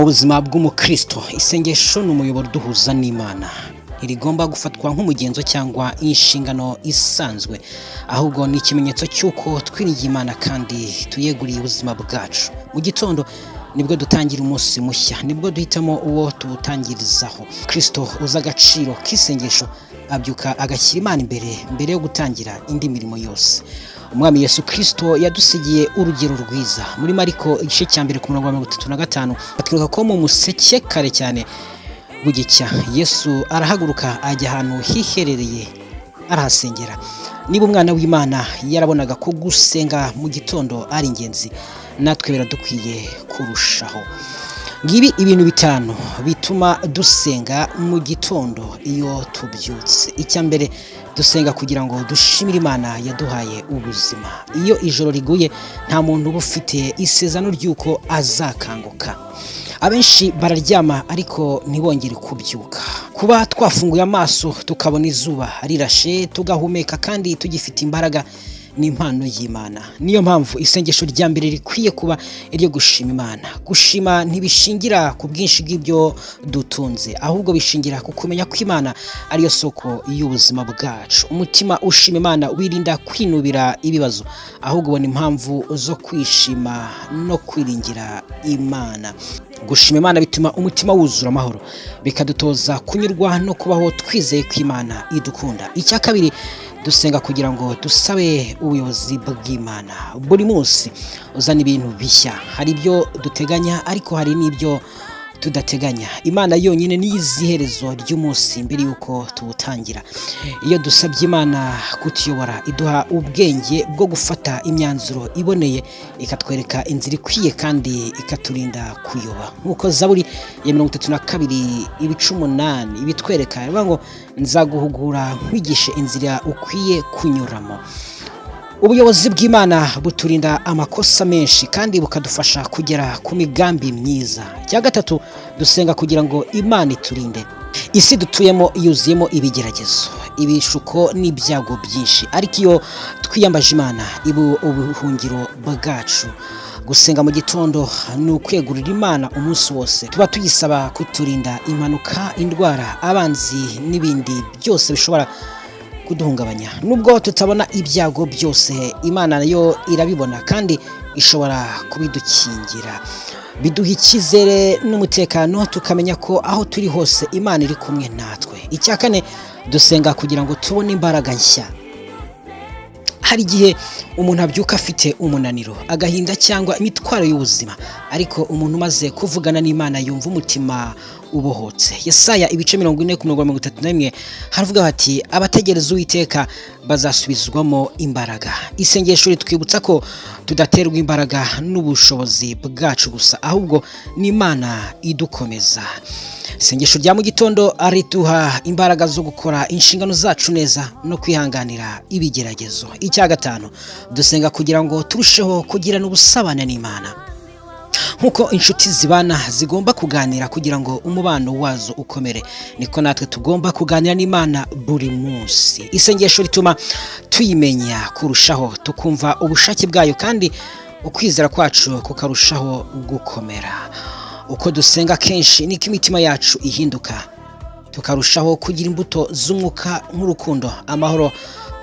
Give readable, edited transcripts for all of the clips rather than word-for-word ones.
Mu buzima bw'umukristo isengesho ni umuyoboro duhuza n'Imana. Ntirigomba gufatwa nk'umugenzo cyangwa inshingano isanzwe, ahubwo ni ikimenyetso cy'uko twiringiye Imana kandi tuyeguriye ubuzima bwacu. Mu gitondo nibwo dutangira umunsi mushya, nibwo duhitamo uwo tuwutangirizaho. Kristo uzi agaciro k'isengesho abyuka agashyira Imana mbere yo gutangira indi mirimo yose. Umwami Yesu Kristo yadusigiye urugero rwiza. Muri Mariko igice cya 1 ku murongo wa 35 batwereka ko mu museke kare cyane bugicya Yesu arahaguruka ajya ahantu hiherereye arahasengera. Niba umwana w'Imana yarabonaga ko gusenga mu gitondo ari ingenzi, natwe biradukwiye kurushaho. Ngibi ibintu bitanu bituma dusenga mu gitondo iyo tubyutse. Icya mbere, dusenga kugira ngo dushimire Imana yaduhaye ubuzima. Iyo ijoro riguye nta muntu uba ufite isezerano ry'uko azakanguka. Abenshi bararyama ariko ntibongere kubyuka. Kuba twafunguye amaso tukabona izuba rirashe tugahumeka kandi tugifite imbaraga ni impano y'Imana. Niyo mpamvu isengesho rya mbere rikwiye kuba iryo gushima Imana. Gushima ntibishingira ku bwinshi bw'ibyo dutunze, ahubwo bishingira ku kumenya ko Imana ariyo soko y'ubuzima bwacu. Umutima ushima Imana wirinda kwinubira ibibazo, ahubwo ubona impamvu zo kwishima no kwiringira Imana. Gushima Imana bituma umutima wuzura amahoro, bikadutoza kunyurwa no kubaho twizeye ko Imana idukunda. Icya kabiri, dusenga kugira ngo dusabe ubuyobozi bw'Imana. Buri munsi uzana ibintu bishya. Hari ibyo duteganya ariko hari n'ibyo tudateganya. Imana yonyine ni iziherezo ry'umunsi mbere yuko tuwutangira. Iyo dusabye Imana kutuyobora, iduha ubwenge bwo gufata imyanzuro iboneye, ikatwereka inzira ikwiye kandi ikaturinda kuyoba. Nkuko Zaburi ya 32:8 ibitwereka, bivuga ngo nzaguhugura nkwigishe inzira ukwiye kunyuramo. Ubuyobozi bw'Imana buturinda amakosa menshi kandi bukadufasha kugera ku migambi myiza. Cya gatatu, dusenga kugira ngo Imana iturinde. Isi dutuyemo yuzuyemo ibigeragezo, ibishuko n'ibyago byinshi, ariko iyo twiyambaje Imana ibu ubuhungiro bwacu. Gusenga mu gitondo ni ukwegurira Imana umunsi wose. Tuba tuyisaba kuturinda impanuka, indwara, abanzi n'ibindi byose bishobora kuduhungabanya. Nubwo tutabona ibyago byose, Imana nayo irabibona kandi ishobora kubidukingira. Biduha icyizere n'umutekano, tukamenya ko aho turi hose Imana iri kumwe natwe. Icya kane, dusenga kugira ngo tubone imbaraga nshya. Hari igihe umuntu abyuka afite umunaniro, agahinda cyangwa imitwaro y'ubuzima, ariko umuntu umaze kuvugana n'Imana yumva umutima ubohotse. Yesaya ibice 40 ku murongo wa 31 haravuga hati, abategereza Uwiteka bazasubizwamo imbaraga. Isengesho ritwibutsa ko tudaterwa imbaraga n'ubushobozi bwacu gusa, ahubwo n'Imana idukomeza. Isengesho rya mu gitondo arituha imbaraga zo gukora inshingano zacu neza no kwihanganira ibigeragezo. Icya gatanu, dusenga kugira ngo turusheho kugirana ubusabane n'Imana. Nkuko inshuti zibana zigomba kuganira kugira ngo umubano wazo ukomere, niko natwe tugomba kuganira n'Imana buri munsi. Isengesho rituma tuyimenya kurushaho, tukumva ubushake bwayo kandi ukwizera kwacu kukarushaho gukomera. Uko dusenga kenshi niko imitima yacu ihinduka, tukarushaho kugira imbuto z'umwuka nk'urukundo, amahoro,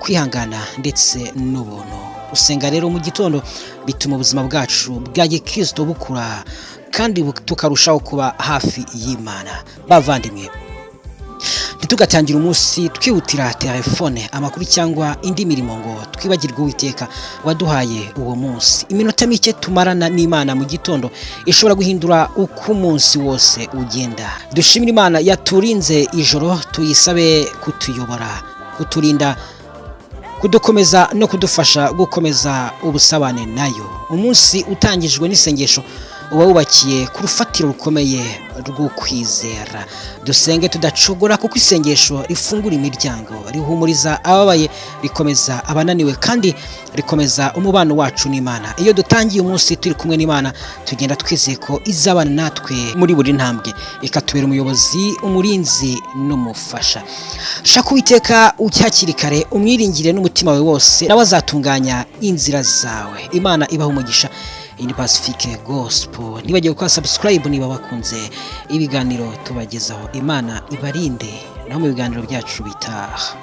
kwihangana ndetse n'ubuntu. Usenga rero mu gitondo bituma ubuzima bwacu bwa Gikristo bukura kandi tukarushaho kuba hafi y'Imana. Bavandimwe, ntitugatangira umunsi twihutira telefone, amakuru cyangwa indi mirimo ngo twibagirwe Uwiteka waduhaye uwo munsi. Iminota mike tumarana n'Imana mu gitondo ishobora guhindura uko umunsi wose ugenda. Dushimire Imana yaturinze ijoro, tuyisabe kutuyobora, kuturinda, kudukomeza no kudufasha gukomeza ubusabane nayo. Umunsi utangijwe n'isengesho uba wubakiye ku rufatiro rukomeye rwo kwizera. Dusenge tudacogora, kuko isengesho rifungura imiryango, rihumuriza ababaye, rikomeza abananiwe kandi rikomeza umubano wacu n'Imana. Iyo dutangiye umunsi turi kumwe n'Imana, tugenda twizeye ko izabana natwe muri buri ntambwe, ikatubera umuyobozi, umurinzi n'umufasha. Shaka Uwiteka ucyakiri kare, umwiringire n'umutima wawe wose, nawe azatunganya inzira zawe. Imana ibaha umugisha. in Pacific Gospel. Nibagiwe kwa subscribe niba bakunze ibiganiro tubagezaho. Imana ibarinde naho mu biganiro byacu bitaha.